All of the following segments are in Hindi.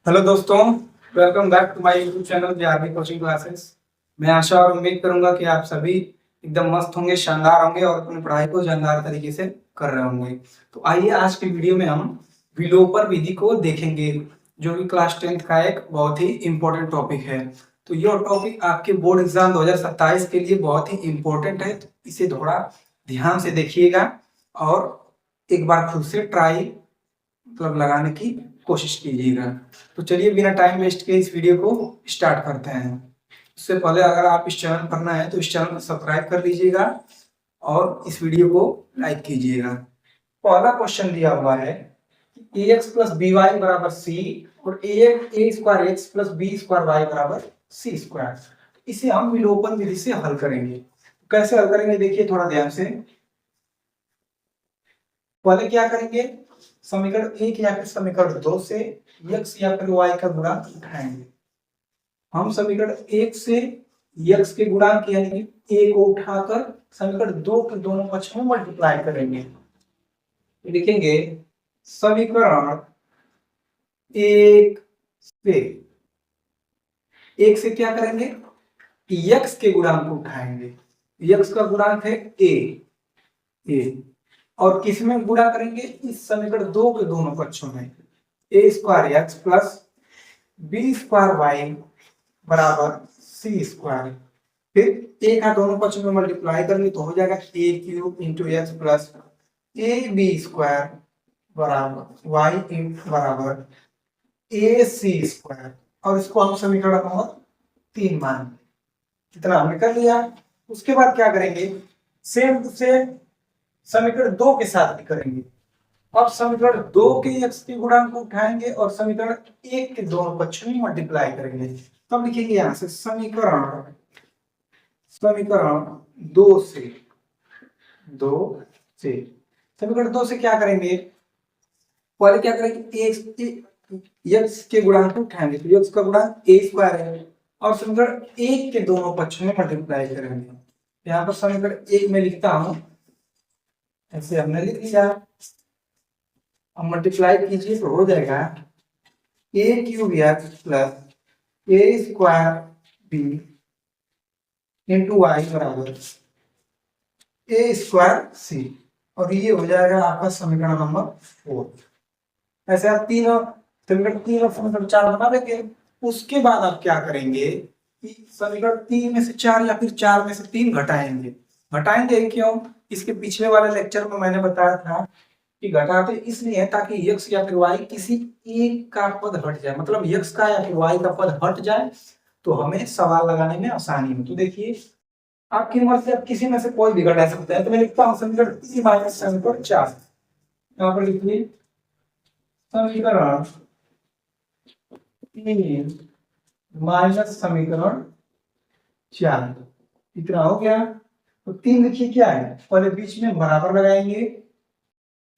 हेलो दोस्तों, welcome back to my YouTube channel JRB coaching classes. मैं आशा और उम्मीद करूंगा कि आप सभी एकदम मस्त होंगे, शानदार होंगे और अपनी पढ़ाई को शानदार तरीके से कर रहे होंगे। तो आइए आज की वीडियो में हम विलोपर विधि को देखेंगे, जो कि क्लास 10th का एक बहुत ही इम्पोर्टेंट टॉपिक है। तो यह टॉपिक आपके बोर्ड एग्जाम 2027 के लिए बहुत ही इम्पोर्टेंट है, तो इसे थोड़ा ध्यान से देखिएगा और एक बार खुद से ट्राई लगाने की कोशिश कीजिएगा। तो चलिए बिना टाइम वेस्ट के इस वीडियो को स्टार्ट करते हैं। उससे पहले अगर आप इस चैनल पर नए हैं तो इस चैनल को सब्सक्राइब कर लीजिएगा और इस वीडियो को लाइक कीजिएगा। पहला क्वेश्चन दिया हुआ है कि ax प्लस बी वाई बराबर सी और a square x plus b square y बराबर सी स्क्वायर। इसे हम विलोपन विधि से हल करेंगे। कैसे हल करेंगे देखिए थोड़ा ध्यान से। पहले क्या करेंगे, समीकरण 1 या फिर समीकरण 2 से x या फिर y का गुणांक उठाएंगे। हम समीकरण 1 से x के गुणांक यानी कि a को उठाकर समीकरण 2 के दोनों पक्ष में मल्टीप्लाई करेंगे। लिखेंगे समीकरण 1 से क्या करेंगे, x के गुणांक को उठाएंगे। x का गुणांक है a और किसमें गुणा करेंगे, इस समीकरण 2 के दोनों पक्षों में। A square x plus b square y बराबर सी स्क्वायर। फिर ए का दोनों पक्षों में मल्टीप्लाई करेंगे तो हो जाएगा a cube into x plus A B square बराबर वाई बराबर ए सी स्क्वायर। और इसको हम समीकरण नंबर 3 मानेंगे। इतना हमने कर लिया। उसके बाद क्या करेंगे, सेम टू सेम समीकरण 2 के साथ भी करेंगे। अब समीकरण 2 के x के गुणांक को उठाएंगे और समीकरण 1 के दोनों पक्षों में मल्टीप्लाई करेंगे। तब लिखेंगे यहां से समीकरण 2 से समीकरण 2 से क्या करेंगे, पहले क्या करेंगे x के गुणांक को उठाएंगे तो x का गुणांक a स्क्वायर है और समीकरण 1 के दोनों पक्षों में मल्टीप्लाई करेंगे। यहाँ पर समीकरण 1 में लिखता हूं, ऐसे हमने लिख लिया। अब मल्टीप्लाई कीजिए तो हो जाएगा a cube x plus a square B into Y बराबर ए स्क्वायर सी। और ये हो जाएगा आपका समीकरण नंबर 4। ऐसे आप तीन और समीकरण 4 बना देंगे। उसके बाद आप क्या करेंगे कि समीकरण 3 में से 4 या फिर 4 में से 3 घटाएंगे क्यों, इसके पिछले वाले लेक्चर में मैंने बताया था कि घटाते इसलिए ताकि x या फिर y किसी एक का पद हट जाए, मतलब x का या फिर y का पद हट जाए तो हमें सवाल लगाने में आसानी हो। तो देखिए आपकी मर्जी, आप किसी में से कोई भी घटा सकते हैं। तो मैं लिखता हूं समीकरण 3 माइनस समीकरण 4। यहाँ पर लिखिए समीकरण 3 माइनस समीकरण 4। इतना हो गया। तो 3 देखिए क्या है, पहले बीच में बराबर लगाएंगे।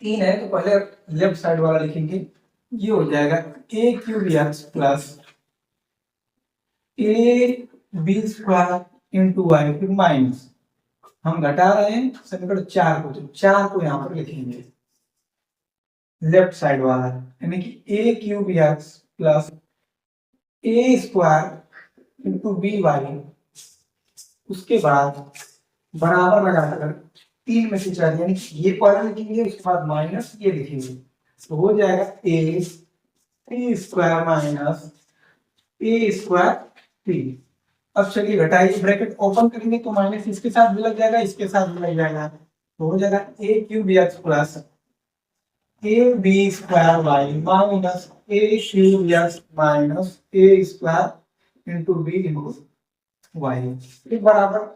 3 है तो पहले लेफ्ट साइड वाला लिखेंगे। ये हो जाएगा a cube x plus A B square into y फिर माइनस, हम घटा रहे हैं समीकरण 4 को, तो 4 को यहां पर लिखेंगे लेफ्ट साइड वाला, यानी कि ए cube x plus a square into B Y. उसके बाद बराबर लगाकर 3 में से 4 यानी ये पहले लिखेंगे, उसके बाद माइनस ये लिखेंगे तो हो जाएगा ए स्क्वायर माइनस ए स्क्वायर टी। अब चलिए घटाइए, ब्रैकेट ओपन करेंगे तो माइनस इसके साथ भी लग जाएगा, इसके साथ भी लग जाएगा तो हो जाएगा a cube x plus A B square y minus a cube x minus A square into b into Y बराबर।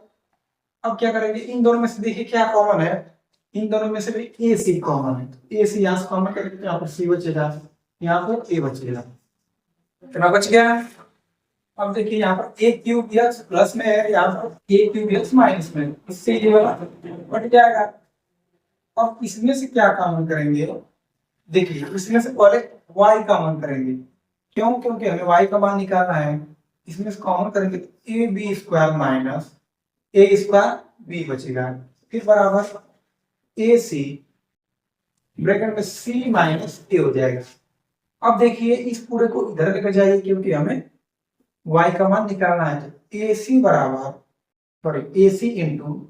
अब क्या करेंगे, इन दोनों में से देखिए क्या कॉमन है, इन दोनों में से भी ए सी कॉमन है तो ए सी यहां से कॉमन करेंगे तो यहाँ पर सी बचेगा, यहाँ पर ए बचेगा। कितना बच गया। अब देखिए यहाँ पर ए क्यूब एक्स प्लस में है, यहाँ पर ए क्यूब एक्स माइनस में, इससे ये वाला बट जाएगा। अब इसमें से क्या कॉमन करेंगे, देखिए इसमें से पहले y कॉमन करेंगे। क्यों, क्योंकि हमें y का मान निकालना है। इसमें से कॉमन करेंगे तो A B square minus A square B बचेगा, फिर बराबर ए सी ब्रैकेट में सी माइनस ए हो जाएगा। अब देखिए इस पूरे को इधर लेकर जाइए क्योंकि हमें y का मान निकालना है। तो AC बराबर सॉरी AC इंटू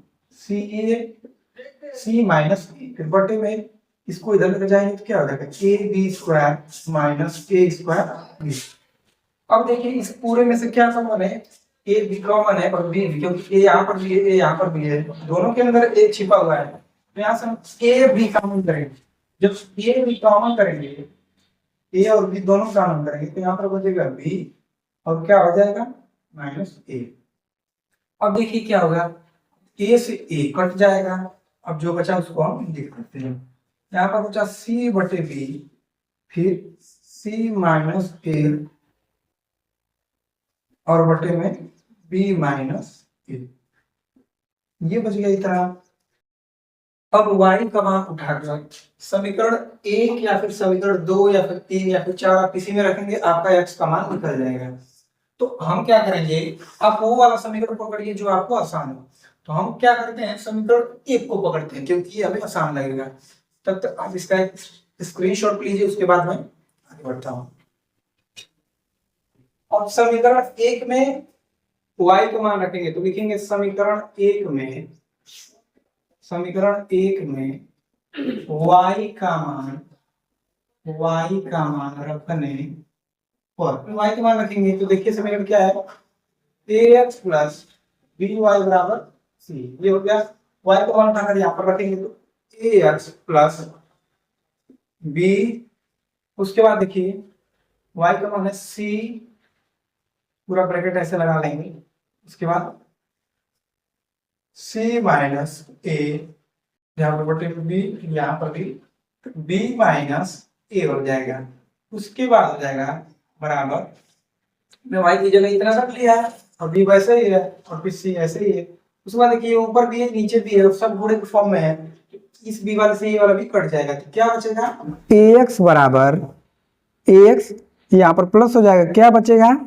सी माइनस ए, फिर बटे में इसको इधर लेकर जाएंगे तो क्या हो जाएगा A B square minus A square B. अब देखिए इस पूरे में से क्या कॉमन है, ए बी कॉमन है और बी भी, क्योंकि ए यहाँ पर भी है, ए यहाँ पर भी है, दोनों के अंदर ए छिपा हुआ है। तो यहाँ से हम ए बी कॉमन करेंगे। जब ए बी कॉमन करेंगे, ए और बी दोनों कॉमन करेंगे तो यहाँ पर बचेगा बी और क्या हो जाएगा माइनस ए। अब देखिए क्या होगा, ए से ए कट जाएगा, अब जो बचा उसको हम लिख सकते हैं। यहाँ पर बचा सी बटे बी, फिर सी माइनस ए और बटे में बी माइनस ए, ये बच गया इतना। अब y का मान उठाकर समीकरण 1 या फिर समीकरण 2 या फिर 3 या फिर 4 आप किसी में रखेंगे, आपका x का मान निकल जाएगा। तो हम क्या करेंगे, आप वो वाला समीकरण पकड़िए जो आपको आसान हो। तो हम क्या करते हैं, समीकरण 1 को पकड़ते हैं क्योंकि ये हमें आसान लगेगा। तब तक आप इसका एक स्क्रीनशॉट लीजिए, उसके बाद मैं आगे बढ़ता हूँ। अब समीकरण 1 में y का मान रखेंगे तो लिखेंगे समीकरण 1 में y का मान रखने और y का मान रखेंगे तो देखिए समीकरण क्या है, ax प्लस बी वाई बराबर सी। ये हो गया, y का मान उठाकर यहाँ पर रखेंगे तो ax प्लस बी, उसके बाद देखिए y का मान है c, पूरा ब्रैकेट ऐसे लगा लेंगे, उसके बाद c माइनस ए, यहाँ पर बटे बी, यहाँ पर भी b माइनस ए हो जाएगा। उसके बाद हो जाएगा बराबर मैं y की जगह इतना रख लिया है और b वैसे ही है और फिर c ऐसे ही है। उसके बाद देखिए ऊपर भी है नीचे भी है, सब गुणे के फॉर्म में है, इस b वाले से ये वाला भी कट जाएगा। तो क्या बचेगा, ax बराबर ax, यहाँ पर प्लस हो जाएगा, क्या बचेगा,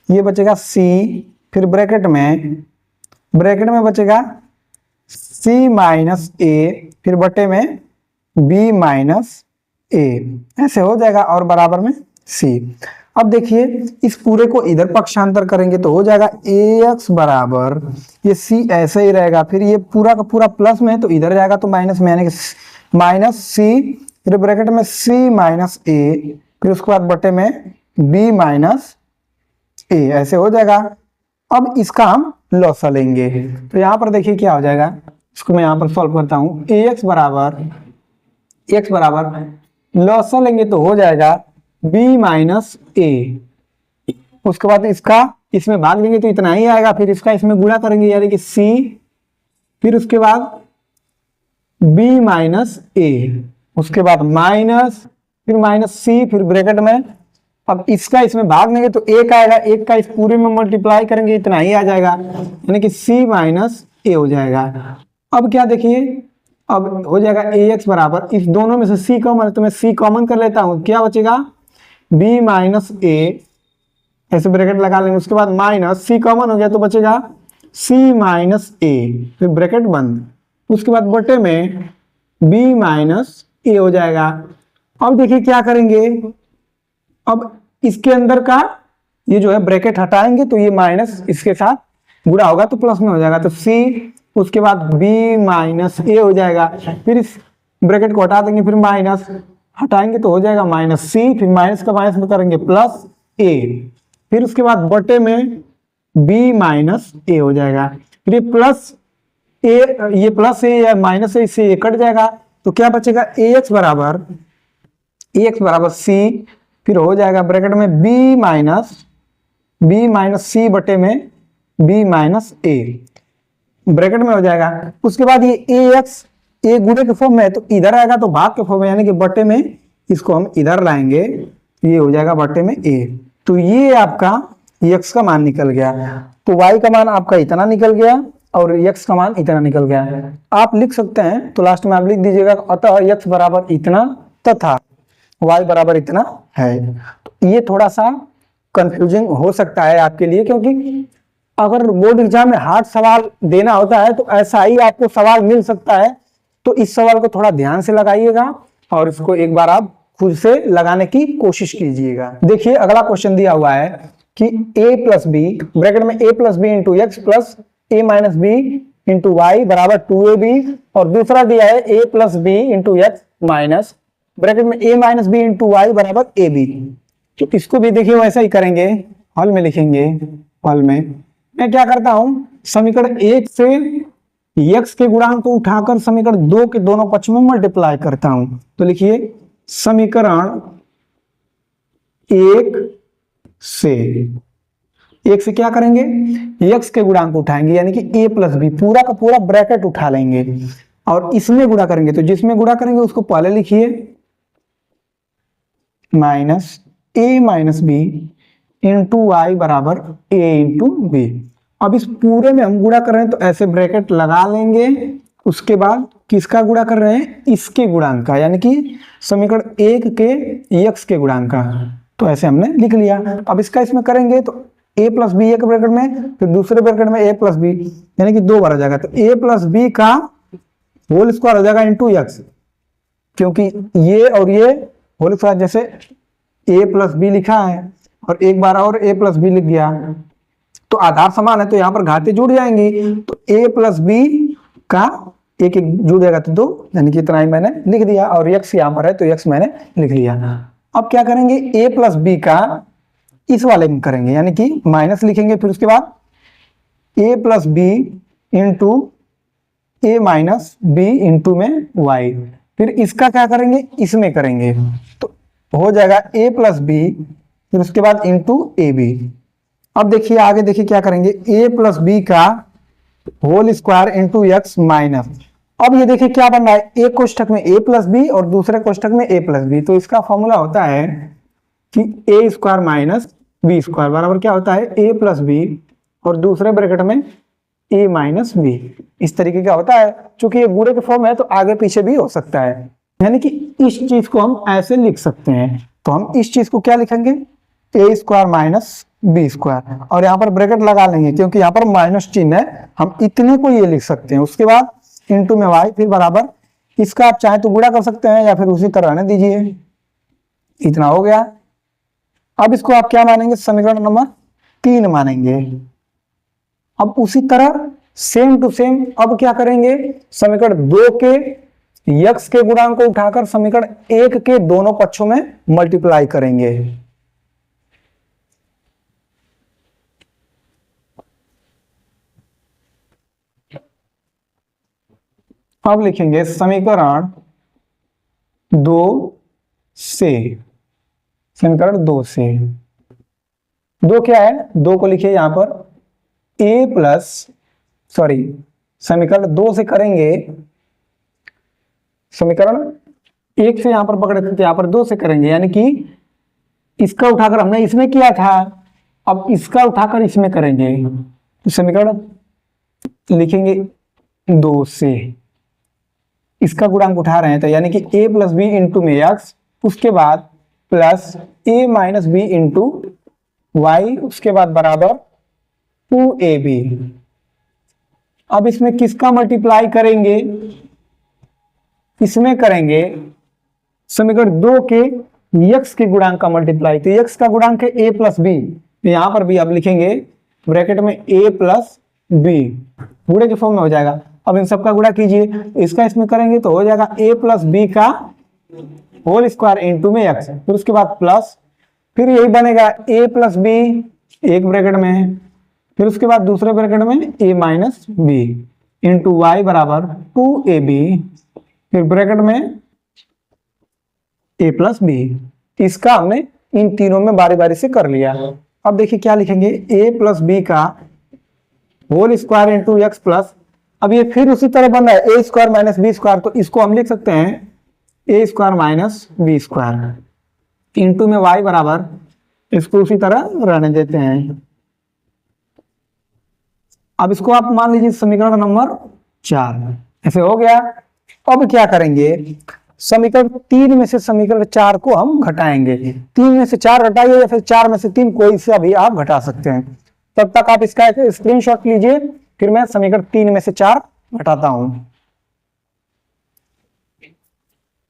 ये बचेगा c, फिर ब्रैकेट में बचेगा c माइनस ए, फिर बटे में b माइनस ए, ऐसे हो जाएगा और बराबर में c। अब देखिए इस पूरे को इधर पक्षांतर करेंगे तो हो जाएगा ax बराबर, ये c ऐसे ही रहेगा, फिर ये पूरा का पूरा प्लस में है तो इधर जाएगा तो माइनस में, यानी कि माइनस c, फिर ब्रैकेट में c माइनस ए, फिर उसके बाद बटे में b माइनस ए, ऐसे हो जाएगा। अब इसका हम लॉसा लेंगे तो यहाँ पर देखिए क्या हो जाएगा, इसको मैं यहाँ पर सॉल्व करता हूँ। ax बराबर लॉसा लेंगे तो हो जाएगा b माइनस ए, उसके बाद इसका इसमें भाग देंगे तो इतना ही आएगा, फिर इसका इसमें गुणा करेंगे यानी कि c, फिर उसके बाद b माइनस ए, उसके बाद माइनस, फिर माइनस c, फिर ब्रैकेट में, अब इसका इसमें भाग देंगे तो 1 आएगा, 1 का इस पूरे में मल्टीप्लाई करेंगे इतना ही आ जाएगा, यानी कि c माइनस ए हो जाएगा। अब क्या देखिए, अब हो जाएगा ax बराबर, इस दोनों में से c कॉमन है तो मैं c कॉमन कर लेता हूँ, क्या बचेगा b माइनस ए, ऐसे ब्रैकेट लगा लेंगे, उसके बाद माइनस c कॉमन हो गया तो बचेगा c माइनस ए, फिर ब्रैकेट बंद, उसके बाद बटे में b माइनस ए हो जाएगा। अब देखिए क्या करेंगे, अब इसके अंदर का ये जो है ब्रैकेट हटाएंगे तो ये माइनस इसके साथ गुणा होगा तो प्लस में हो जाएगा, तो c, उसके बाद b माइनस ए हो जाएगा, फिर इस ब्रैकेट को हटा देंगे, फिर माइनस हटाएंगे तो हो जाएगा माइनस c, फिर माइनस का माइनस में करेंगे प्लस a, फिर उसके बाद बटे में b माइनस ए हो जाएगा, फिर ये प्लस ए या माइनस ए से कट जाएगा तो क्या बचेगा, ax बराबर c, फिर हो जाएगा ब्रैकेट में b माइनस सी बटे में b माइनस ए, ब्रैकेट में हो जाएगा। उसके बाद ये ax ए गुणे के फॉर्म में है तो इधर आएगा तो भाग के फॉर्म में, यानी कि बटे में इसको हम इधर लाएंगे, ये हो जाएगा बटे में a। तो ये आपका x का मान निकल गया, तो y का मान आपका इतना निकल गया और x का मान इतना निकल गया है। आप लिख सकते हैं तो लास्ट में आप लिख दीजिएगा, अतः x बराबर इतना तथा y बराबर इतना है। तो ये थोड़ा सा कंफ्यूजिंग हो सकता है आपके लिए, क्योंकि अगर बोर्ड एग्जाम में हार्ड सवाल देना होता है तो ऐसा ही आपको सवाल मिल सकता है। तो इस सवाल को थोड़ा ध्यान से लगाइएगा और इसको एक बार आप खुद से लगाने की कोशिश कीजिएगा। देखिए अगला क्वेश्चन दिया हुआ है कि a प्लस बी ब्रैकेट में a plus B into x plus a minus B into Y बराबर 2ab, और दूसरा दिया है a plus B into x minus bracket में a minus B into Y बराबर ab। तो इसको भी देखिए वैसा ही करेंगे, हल में लिखेंगे। हल में मैं क्या करता हूं, समीकरण 1 से x के गुणांक को उठाकर समीकरण 2 के दोनों पक्ष में मल्टीप्लाई करता हूं। तो लिखिए समीकरण 1 से क्या करेंगे, x के गुणांक को उठाएंगे यानी कि a प्लस बी पूरा का पूरा ब्रैकेट उठा लेंगे और इसमें गुणा करेंगे। तो जिसमें गुणा करेंगे उसको पहले लिखिए minus a minus B into Y बराबर a इंटू बी। अब इस पूरे में हम गुणा कर रहे हैं तो ऐसे ब्रैकेट लगा लेंगे। उसके बाद किसका गुणा कर रहे हैं, इसके गुणांक का, यानी कि समीकरण 1 के x के गुणांक का। तो ऐसे हमने लिख लिया। अब इसका इसमें करेंगे तो a प्लस बी एक ब्रैकेट में, फिर दूसरे ब्रैकेट में a प्लस बी, यानी कि 2 बार आ जाएगा। तो a प्लस बी का होल स्क्वायर हो जाएगा इंटू एक्स, क्योंकि ये और ये होल स्क्वायर जैसे a प्लस बी लिखा है और एक बार और a प्लस बी लिख दिया तो आधार समान है, तो यहाँ पर घाते जुड़ जाएंगी। तो a प्लस बी का एक एक जुड़ जाएगा तो 2, यानी कि इतना ही मैंने लिख दिया। और x यहाँ पर है तो x मैंने लिख लिया। अब क्या करेंगे, a प्लस बी का इस वाले में करेंगे, यानी कि माइनस लिखेंगे। फिर उसके बाद a plus B into a minus B into में y, फिर इसका क्या करेंगे, इसमें करेंगे तो हो जाएगा a प्लस बी, फिर उसके बाद इंटू ए बी। अब देखिए आगे देखिए क्या करेंगे, a प्लस बी का whole square into x minus. अब ये देखिए क्या बन रहा है, एक कोष्ठक में a प्लस बी और दूसरे कोष्ठक में a प्लस बी। तो इसका फॉर्मूला होता है कि a square minus B square बराबर क्या होता है, a प्लस बी और दूसरे ब्रैकेट में a माइनस बी। इस तरीके का होता है। चूंकि ये गुणे के फॉर्म है तो आगे पीछे भी हो सकता है, यानी कि इस चीज को हम ऐसे लिख सकते हैं। तो हम इस चीज को क्या लिखेंगे, a square minus B square, और यहाँ पर ब्रैकेट लगा लेंगे क्योंकि यहाँ पर माइनस चिन्ह है, हम इतने को ये लिख सकते हैं। उसके बाद इंटू में y, फिर बराबर इसका आप चाहे तो गुणा कर सकते हैं या फिर उसी तरह रहने दीजिए। इतना हो गया। अब इसको आप क्या मानेंगे, समीकरण नंबर 3 मानेंगे। अब उसी तरह सेम टू सेम अब क्या करेंगे, समीकरण 2 के x के गुणांक को उठाकर समीकरण 1 के दोनों पक्षों में मल्टीप्लाई करेंगे। अब लिखेंगे समीकरण 2 से, समीकरण 2 से 2 क्या है, 2 को लिखिए यहां पर a प्लस समीकरण 2 से करेंगे, समीकरण 1 से यहां पर पकड़े थे तो यहां पर 2 से करेंगे, यानी कि इसका उठाकर हमने इसमें किया था, अब इसका उठाकर इसमें करेंगे। तो समीकरण लिखेंगे 2 से, इसका गुणांक उठा रहे हैं तो यानी कि a प्लस बी इंटू में एक्स, उसके बाद plus a minus B into Y, उसके बाद बराबर 2ab। अब इसमें किसका मल्टीप्लाई करेंगे, इसमें करेंगे समीकरण 2 के x के गुणांक का मल्टीप्लाई। तो x का गुणांक है a प्लस बी, तो यहां पर भी अब लिखेंगे ब्रैकेट में a प्लस बी, गुणे के फॉर्म में हो जाएगा। अब इन सबका गुणा कीजिए, इसका इसमें करेंगे तो हो जाएगा a प्लस बी का होल स्क्वायर इंटू में x, फिर उसके बाद प्लस, फिर यही बनेगा a प्लस बी एक ब्रैकेट में, फिर उसके बाद दूसरे ब्रैकेट में a minus B into Y बराबर 2ab, फिर ब्रैकेट में a प्लस बी। इसका हमने इन तीनों में बारी बारी से कर लिया। अब देखिए क्या लिखेंगे, a प्लस बी का whole square into x plus, अब ये फिर उसी तरह बन रहा है a square minus B square, तो इसको हम लिख सकते हैं a square minus B square into में y बराबर, इसको उसी तरह रहने देते हैं। अब इसको आप मान लीजिए समीकरण नंबर 4, ऐसे हो गया। अब क्या करेंगे, समीकरण 3 में से समीकरण 4 को हम घटाएंगे। 3 में से 4 घटाइए या फिर 4 में से 3, कोई सा भी आप घटा सकते हैं। तब तक आप इसका एक स्क्रीनशॉट लीजिए, फिर मैं समीकरण 3 में से 4 घटाता हूं।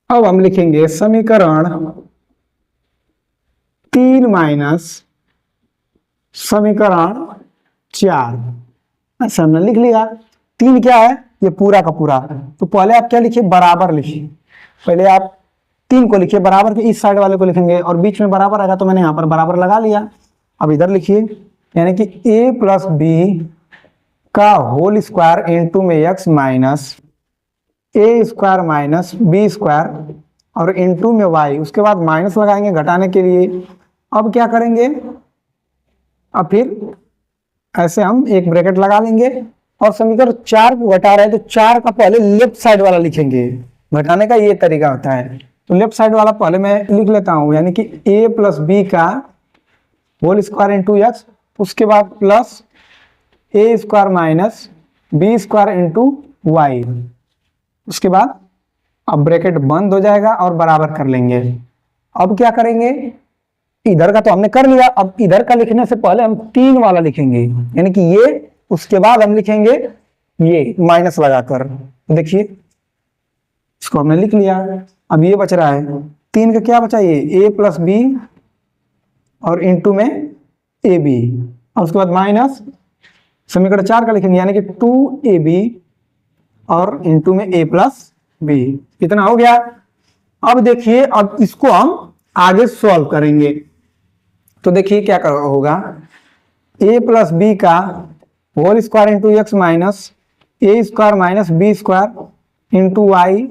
अब हम लिखेंगे समीकरण 3 माइनस समीकरण 4। ऐसा हमने लिख लिया। 3 क्या है, ये पूरा का पूरा। तो पहले आप क्या लिखिए, बराबर लिखिए। पहले आप 3 को लिखिए बराबर के इस साइड वाले को लिखेंगे और बीच में बराबर आएगा तो मैंने यहाँ पर बराबर लगा लिया। अब इधर लिखिए, यानी कि a प्लस बी का होल स्क्वायर इंटू में x माइनस ए स्क्वायर माइनस बी स्क्वायर और इंटू में y, उसके बाद माइनस लगाएंगे घटाने के लिए। अब क्या करेंगे, अब फिर ऐसे हम एक ब्रैकेट लगा लेंगे और समीकरण 4 को घटा रहे हैं तो 4 का पहले लेफ्ट साइड वाला लिखेंगे। घटाने का ये तरीका होता है। तो लेफ्ट साइड वाला पहले मैं लिख लेता हूं, यानी कि a प्लस बी का होल स्क्वायर इंटू एक्स, उसके बाद plus a square minus B square into Y. उसके बाद अब ब्रैकेट बंद हो जाएगा और बराबर कर लेंगे। अब क्या करेंगे, इधर का तो हमने कर लिया, अब इधर का लिखने से पहले हम 3 वाला लिखेंगे, यानी कि ये, उसके बाद हम लिखेंगे ये माइनस लगाकर। देखिए इसको हमने लिख लिया। अब ये बच रहा है 3 का क्या बचा, ये a प्लस बी और इंटू में ए बी, और उसके बाद माइनस समीकरण 4 का लिखेंगे, यानी कि 2ab और इंटू में a प्लस बी। कितना हो गया। अब देखिए, अब इसको हम आगे सॉल्व करेंगे। तो देखिए क्या होगा, a प्लस बी का whole square into x minus ए square minus B square into Y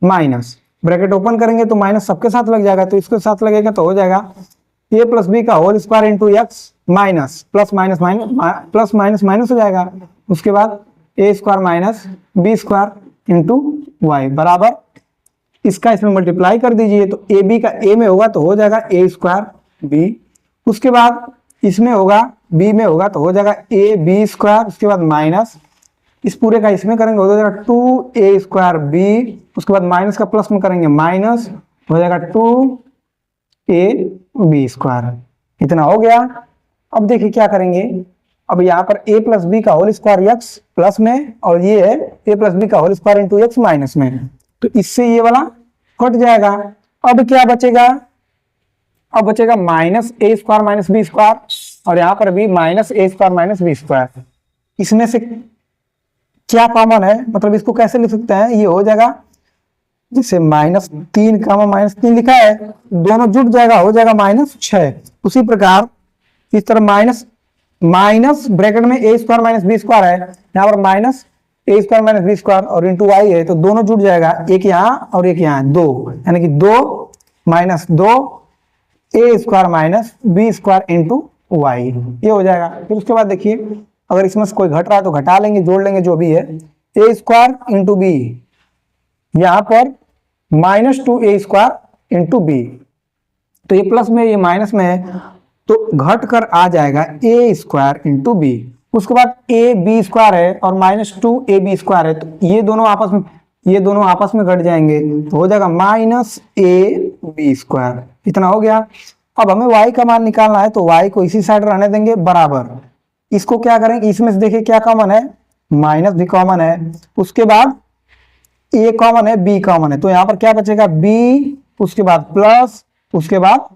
minus, bracket open करेंगे तो माइनस सबके साथ लग जाएगा, तो इसके साथ लगेगा तो हो जाएगा a प्लस बी का whole square into x minus plus minus minus plus minus minus हो जाएगा। उसके बाद a square minus B square into Y बराबर, इसका इसमें मल्टीप्लाई कर दीजिए तो ए बी का ए में होगा तो हो जाएगा ए स्क्वायर बी, उसके बाद इसमें होगा बी में होगा तो हो जाएगा ए बी स्क्वायर, उसके बाद माइनस इस पूरे का इसमें करेंगे हो जाएगा 2a स्क्वायर बी, उसके बाद माइनस का प्लस में करेंगे माइनस हो जाएगा 2a बी स्क्वायर। इतना हो गया। अब देखिए क्या करेंगे, अब यहाँ पर a प्लस बी का होल स्क्वायर एक्स प्लस में और ये है a प्लस बी का whole square into x minus में, तो इससे ये वाला कट जाएगा। अब क्या बचेगा, अब बचेगा माइनस ए स्क्वायर माइनस बी स्क्वायर और यहाँ पर भी माइनस ए स्क्वायर माइनस बी स्क्वायर। इसमें से क्या कॉमन है, मतलब इसको कैसे लिख सकते हैं, ये हो जाएगा जैसे -3 का -3 लिखा है, दोनों जुट जाएगा हो जाएगा -6। उसी प्रकार इस तरह माइनस ब्रैकेट में a square minus B square है, यहाँ पर माइनस ए स्क्वायर माइनस बी स्क्वायर और इंटू वाई है, तो दोनों जुट जाएगा, एक यहाँ और एक यहाँ 2, यानी कि 2 minus 2 a square minus B square into y, ये हो जाएगा। फिर उसके बाद देखिए अगर इसमें से कोई घट रहा है तो घटा लेंगे, जोड़ लेंगे जो भी है, ए स्क्वायर इंटू बी, यहाँ पर -2a स्क्वायर इंटू बी, तो ये प्लस में ये माइनस में है तो घट कर आ जाएगा ए स्क्वायर इंटू बी। उसके बाद ए बी स्क्वायर है और -2ab स्क्वायर है, तो ये दोनों आपस में घट जाएंगे तो हो जाएगा -ab स्क्वायर। इतना हो गया। अब हमें y का मान निकालना है तो y को इसी साइड रहने देंगे बराबर। इसको क्या करेंगे, इसमें से देखिए क्या कॉमन है, माइनस भी कॉमन है, उसके बाद a कॉमन है b कॉमन है, तो यहाँ पर क्या बचेगा b, उसके बाद प्लस, उसके बाद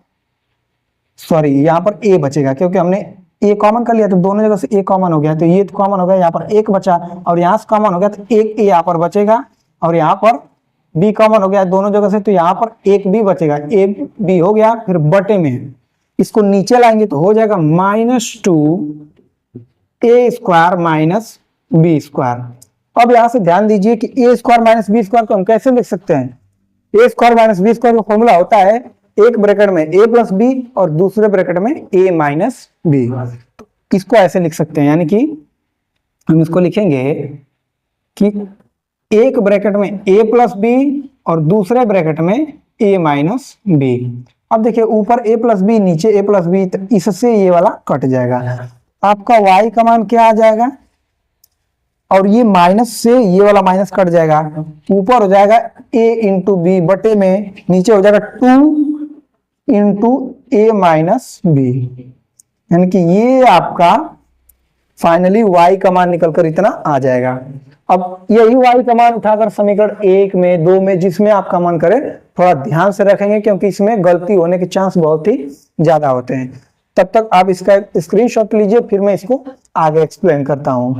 सॉरी यहाँ पर a बचेगा क्योंकि हमने a कॉमन कर लिया तो दोनों जगह से a कॉमन हो गया, तो ये तो कॉमन हो गया, यहाँ पर एक बचा और यहाँ से कॉमन हो गया तो एक a यहाँ पर बचेगा और यहाँ पर b कॉमन हो गया दोनों जगह से, तो यहाँ पर एक b बचेगा, a b हो गया। फिर बटे में इसको नीचे लाएंगे तो हो जाएगा -2a square minus B square. अब यहाँ से ध्यान दीजिए कि a square minus B square को हम कैसे लिख सकते हैं, a square minus B square का फॉर्मूला होता है एक ब्रैकेट में a प्लस बी और दूसरे ब्रैकेट में a माइनस बी। तो इसको ऐसे लिख सकते हैं, यानी कि हम इसको लिखेंगे कि एक ब्रैकेट में a प्लस बी और दूसरे ब्रैकेट में a माइनस बी। अब देखिए ऊपर a प्लस बी नीचे a प्लस बी, तो इससे ये वाला कट जाएगा, आपका y का मान क्या आ जाएगा, और ये माइनस से ये वाला माइनस कट जाएगा, ऊपर हो जाएगा a इंटू बी बटे में, नीचे हो जाएगा 2 इंटू a माइनस बी, यानी कि ये आपका फाइनली y का मान निकलकर इतना आ जाएगा। अब यही y का मान उठाकर समीकरण 1 में 2 में जिसमें आपका मन करे थोड़ा ध्यान से रखेंगे, क्योंकि इसमें गलती होने के चांस बहुत ही ज्यादा होते हैं। तब तक आप इसका स्क्रीनशॉट लीजिए, फिर मैं इसको आगे एक्सप्लेन करता हूं।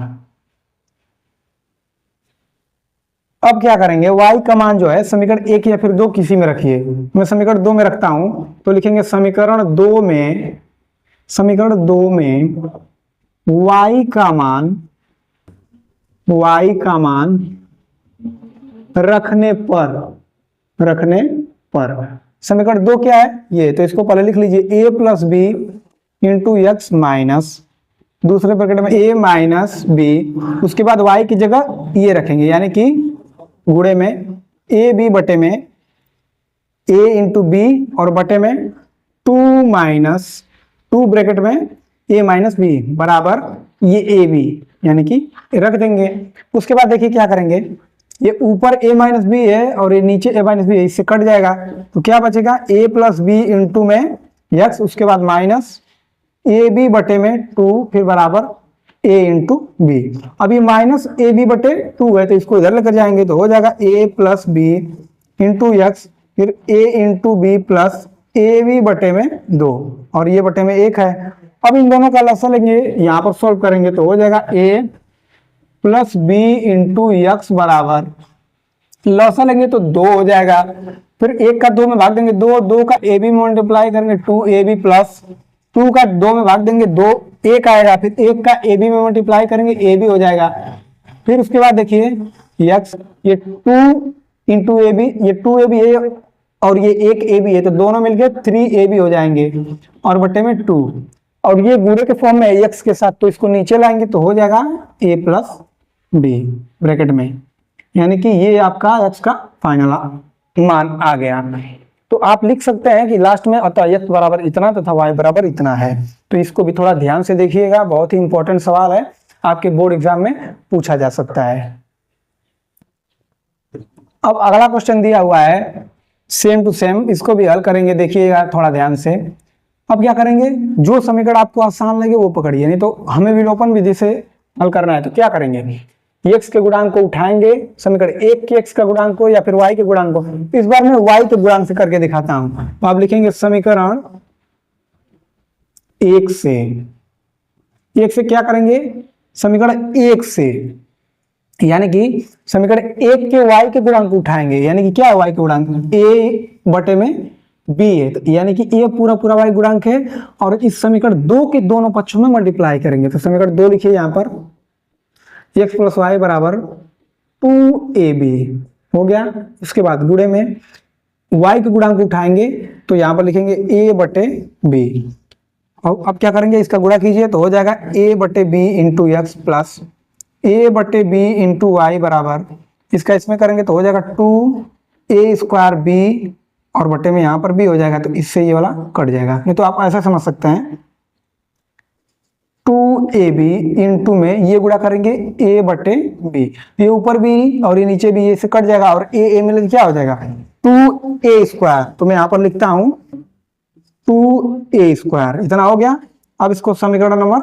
अब क्या करेंगे, y का मान जो है समीकरण 1 या फिर 2 किसी में रखिए। मैं समीकरण 2 में रखता हूं, तो लिखेंगे समीकरण 2 में y का मान रखने पर समीकरण 2 क्या है ये, तो इसको पहले लिख लीजिए a plus B into x minus दूसरे ब्रैकेट में a माइनस बी, उसके बाद y की जगह ये रखेंगे, यानी कि गुणे में ए बी बटे में a इंटू बी और बटे में 2 माइनस 2 ब्रैकेट में a माइनस बी बराबर ये ए बी, यानी कि रख देंगे। उसके बाद देखिए क्या करेंगे, ये ऊपर a माइनस बी है और ये नीचे a माइनस बी है, इससे कट जाएगा तो क्या बचेगा a प्लस बी इंटू में x, उसके बाद माइनस ए बी बटे में 2 फिर बराबर a इंटू बी। अभी माइनस ए बी बटे 2 है तो इसको इधर लेकर जाएंगे तो हो जाएगा a plus B into X फिर a into B plus A B बटे में 2 और ये बटे में 1 है। अब इन दोनों का लसा लेंगे, यहाँ पर सॉल्व करेंगे तो हो जाएगा a plus B into X बराबर, लसा लेंगे तो 2 हो जाएगा, फिर 1 का 2 में भाग देंगे 2 का ए बी में मल्टीप्लाई करेंगे 2ab प्लस 2 का 2 में भाग देंगे 2 1 आएगा, फिर 1 का ए बी में मल्टीप्लाई करेंगे ए बी हो जाएगा। फिर उसके बाद देखिए x, ये 2 इंटू ए बी, ये 2ab है और ये 1ab है तो दोनों मिलके 3ab हो जाएंगे और बटे में 2, और ये गुणे के फॉर्म में x के साथ तो इसको नीचे लाएंगे तो हो जाएगा a प्लस बी ब्रैकेट में, यानी कि ये आपका x का फाइनल मान आ गया। तो आप लिख सकते हैं कि लास्ट में अतः x बराबर इतना तथा y बराबर इतना है। तो इसको भी थोड़ा ध्यान से देखिएगा, बहुत ही इंपॉर्टेंट सवाल है, आपके बोर्ड एग्जाम में पूछा जा सकता है। अब अगला क्वेश्चन दिया हुआ है सेम टू सेम, इसको भी हल करेंगे, देखिएगा थोड़ा ध्यान से। अब क्या करेंगे, जो समीकरण आपको आसान लगे वो पकड़िए, नहीं तो हमें विलोपन विधि से हल करना है। तो क्या करेंगे, x के गुणांक को उठाएंगे, समीकरण 1 के x का गुणांक को या फिर y के गुणांक को, इस बार मैं y के गुणांक से करके दिखाता हूं। तो आप लिखेंगे समीकरण 1 से क्या करेंगे, समीकरण 1 से यानी कि समीकरण 1 के y के गुणांक को उठाएंगे, यानी कि क्या है y के गुणांक, a बटे में b है, तो यानी कि a पूरा y गुणांक है, और इस समीकरण 2 के दोनों पक्षों में मल्टीप्लाई करेंगे। तो समीकरण 2 लिखिए यहाँ पर x प्लस वाई बराबर 2ab हो गया। उसके बाद गुणे में y के गुणांक उठाएंगे तो यहाँ पर लिखेंगे a बटे b, और अब क्या करेंगे, इसका गुणा कीजिए तो हो जाएगा a बटे b into x plus a बटे b इंटू वाई बराबर, इसका इसमें करेंगे तो हो जाएगा 2a स्क्वायर b और बटे में यहाँ पर b हो जाएगा, तो इससे ये वाला कट जाएगा। नहीं तो आप ऐसा समझ सकते हैं 2ab इंटू में ये गुणा करेंगे a बटे b, ये ऊपर b और ये नीचे b, ये से कट जाएगा और a मिलकर क्या हो जाएगा 2a स्क्वायर। तो मैं यहाँ पर लिखता हूं 2a स्क्वायर, इतना हो गया। अब इसको समीकरण नंबर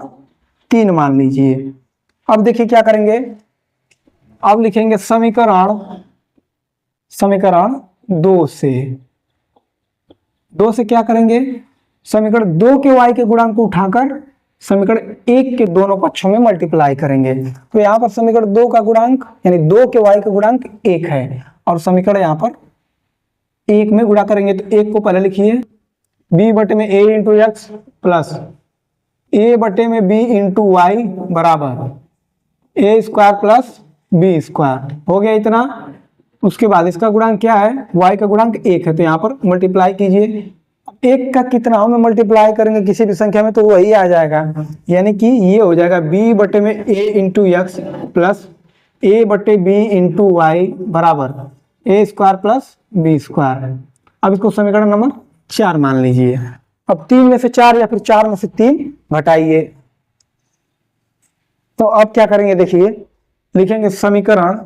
3 मान लीजिए। अब देखिए क्या करेंगे, अब लिखेंगे समीकरण 2 से क्या करेंगे, समीकरण 2 के y के गुणांक को उठाकर समीकरण 1 के दोनों पक्षों में मल्टीप्लाई करेंगे। तो यहाँ पर समीकरण 2 का गुणांक यानी 2 के y का गुणांक 1 है, और समीकरण यहाँ पर 1 में गुणा करेंगे तो 1 को पहले लिखिए b बटे में a into x plus a बटे में b इंटू वाई बराबर a square plus b square हो गया इतना। उसके बाद इसका गुणांक क्या है, y का गुणांक 1 है, तो यहाँ पर मल्टीप्लाई कीजिए। 1 का कितना में मल्टीप्लाई करेंगे किसी भी संख्या में तो वही आ जाएगा, यानी कि ये हो जाएगा b बटे में a into x plus a बटे b इंटू वाई बराबर a square plus b square. अब इसको समीकरण नंबर 4 मान लीजिए। अब 3 में से 4 या फिर 4 में से 3 घटाइए। तो अब क्या करेंगे, देखिए लिखेंगे समीकरण,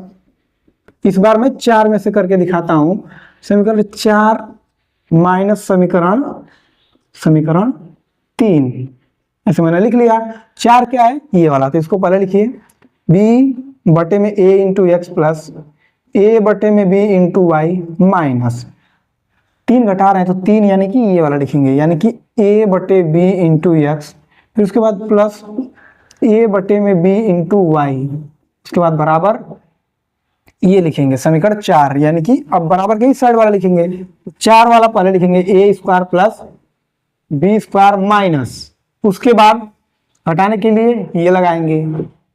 इस बार मैं 4 में से करके दिखाता हूं, समीकरण 4 माइनस समीकरण 3, ऐसे मैंने लिख लिया। 4 क्या है, ये वाला, तो इसको पहले लिखिए b बटे में a into x plus a बटे में b इंटू वाई माइनस 3 घटा रहे हैं तो 3 यानी कि ये वाला लिखेंगे, यानी कि a बटे b इंटू एक्स, फिर उसके बाद प्लस a बटे में b इंटू वाई, उसके बाद बराबर ये लिखेंगे समीकरण 4, यानी कि अब बराबर के इस साइड वाला लिखेंगे, 4 वाला पहले लिखेंगे a square plus b square minus, उसके बाद हटाने के लिए ये लगाएंगे,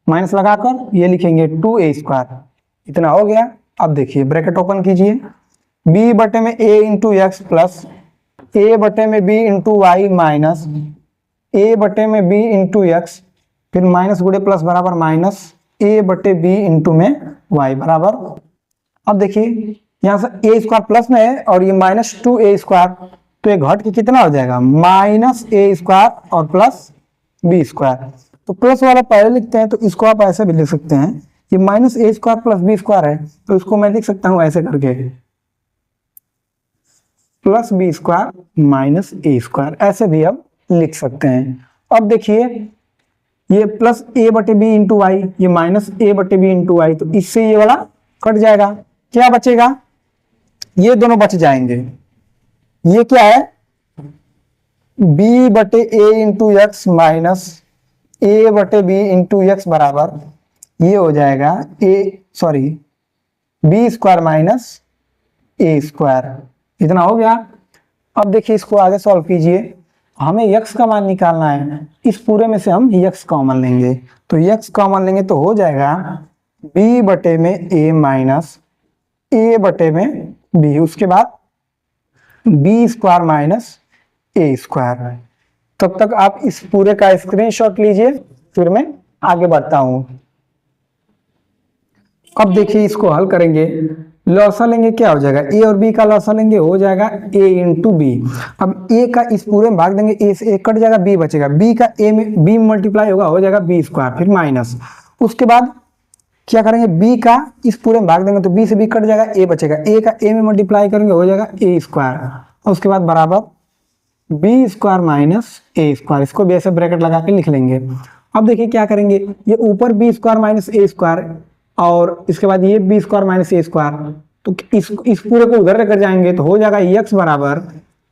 माइनस लगाकर ये लिखेंगे 2a स्क्वायर। इतना हो गया। अब देखिए ब्रैकेट ओपन कीजिए, b बटे में a into x plus a बटे में b into Y minus a बटे में b इंटू एक्स, फिर माइनस गुड़े प्लस बराबर माइनस a बटे b इंटू में y बराबर। अब देखिए यहाँ से a स्क्वायर प्लस में है और ये माइनस 2a स्क्वायर, तो ये घट के कितना हो जाएगा माइनस a स्क्वायर और प्लस b स्क्वायर। तो प्लस वाला पहले लिखते हैं, तो इसको आप ऐसे भी लिख सकते हैं, ये minus a square plus b square है, तो इसको मैं लिख सकता हूँ ऐसे करके plus b square minus a square, ऐसे भी हम लिख सकते हैं। अब देखिए ये प्लस a बटे बी इंटू वाई, ये माइनस a बटे बी इंटू वाई, तो इससे ये वाला कट जाएगा, क्या बचेगा, ये दोनों बच जाएंगे। ये क्या है b बटे a into x minus a बटे b इंटू एक्स बराबर ये हो जाएगा b square minus a square. इतना हो गया। अब देखिए इसको आगे सॉल्व कीजिए, हमें x का मान निकालना है, इस पूरे में से हम x कॉमन लेंगे, तो x कॉमन लेंगे तो हो जाएगा b बटे में a माइनस a बटे में b, उसके बाद b square minus a square. तब तक आप इस पूरे का स्क्रीनशॉट लीजिए, फिर मैं आगे बढ़ता हूं। अब देखिए इसको हल करेंगे, लॉसा लेंगे क्या हो जाएगा, a और b का लॉसा लेंगे हो जाएगा a इंटू बी। अब a का इस पूरे में भाग देंगे, a से a कट जाएगा, b बचेगा, b का a में b मल्टीप्लाई होगा हो जाएगा b स्क्वायर, फिर माइनस, उसके बाद क्या करेंगे b का इस पूरे में भाग देंगे तो b से b कट जाएगा, a बचेगा, a का a में मल्टीप्लाई करेंगे हो जाएगा a स्क्वायर, और उसके बाद बराबर b square minus a square, इसको भी ऐसे ब्रैकेट लगा के लिख लेंगे। अब देखिए क्या करेंगे, ये ऊपर b square minus a square और इसके बाद ये b square minus a square, तो इस पूरे को उधर लेकर जाएंगे तो हो जाएगा x बराबर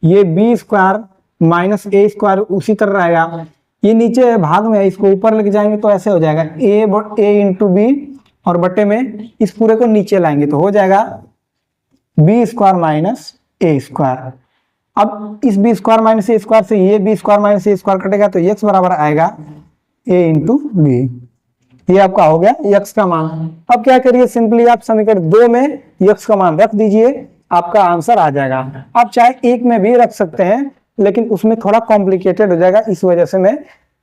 ये b square minus a square उसी तरह रहेगा, ये नीचे भाग में है, इसको ऊपर लेके जाएंगे तो ऐसे हो जाएगा a इंटू बी, और बटे में इस पूरे को नीचे लाएंगे तो हो जाएगा b square minus a square. अब इस b square minus a square से ये b square minus a square कटेगा तो x बराबर आएगा a इंटू बी। ये आपका हो गया x का मान। अब क्या करिए, सिंपली आप समीकरण 2 में x का मान रख दीजिए, आपका आंसर आ जाएगा। आप चाहे 1 में भी रख सकते हैं, लेकिन उसमें थोड़ा कॉम्प्लिकेटेड हो जाएगा, इस वजह से मैं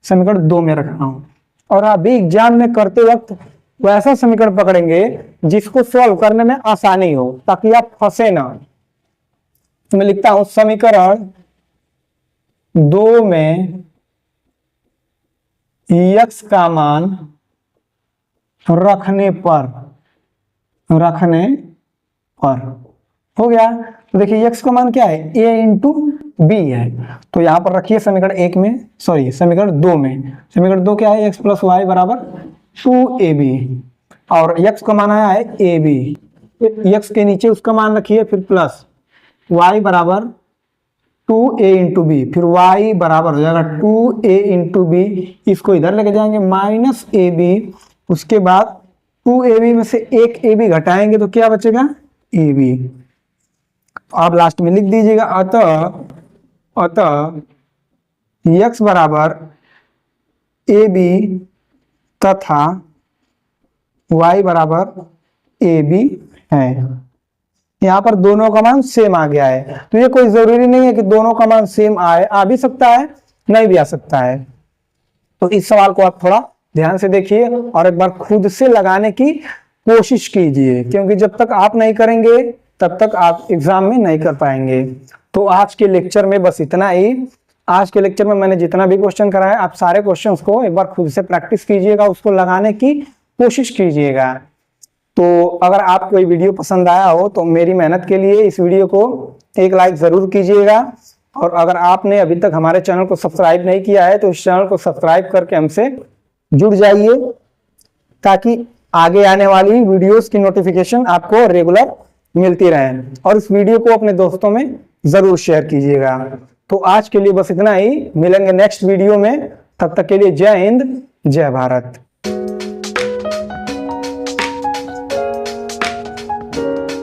समीकरण 2 में रख रहा हूं। और आप भी एग्जाम में करते वक्त वैसा समीकरण पकड़ेंगे जिसको सॉल्व करने में आसानी हो, ताकि आप फंसे ना। तो मैं लिखता हूं समीकरण 2 में x का मान रखने पर हो गया। तो देखिए x का मान क्या है, a इंटू बी है, तो यहां पर रखिए समीकरण 1 में, सॉरी समीकरण 2 में। समीकरण 2 क्या है, x प्लस वाई बराबर 2ab, और x का मान आया है ab, x के नीचे उसका मान रखिए, फिर प्लस y बराबर 2a इंटू बी, फिर y बराबर हो जाएगा 2a इंटू बी, इसको इधर लेके जाएंगे माइनस ab, उसके बाद 2ab में से एक ab घटाएंगे तो क्या बचेगा ab। आप लास्ट में लिख दीजिएगा अतः x बराबर ab तथा y बराबर ab है। यहाँ पर दोनों का मान सेम आ गया है, तो ये कोई जरूरी नहीं है कि दोनों का मान सेम आए, आ भी सकता है नहीं भी आ सकता है। तो इस सवाल को आप थोड़ा ध्यान से देखिए और एक बार खुद से लगाने की कोशिश कीजिए, क्योंकि जब तक आप नहीं करेंगे तब तक आप एग्जाम में नहीं कर पाएंगे। तो आज के लेक्चर में बस इतना ही। आज के लेक्चर में मैंने जितना भी क्वेश्चन कराया, आप सारे क्वेश्चंस को एक बार खुद से प्रैक्टिस कीजिएगा, उसको लगाने की कोशिश कीजिएगा। तो अगर आपको ये वीडियो पसंद आया हो तो मेरी मेहनत के लिए इस वीडियो को एक लाइक जरूर कीजिएगा, और अगर आपने अभी तक हमारे चैनल को सब्सक्राइब नहीं किया है तो इस चैनल को सब्सक्राइब करके हमसे जुड़ जाइए, ताकि आगे आने वाली वीडियोस की नोटिफिकेशन आपको रेगुलर मिलती रहे। और इस वीडियो को अपने दोस्तों में जरूर शेयर कीजिएगा। तो आज के लिए बस इतना ही, मिलेंगे नेक्स्ट वीडियो में। तब तक के लिए जय हिंद, जय भारत।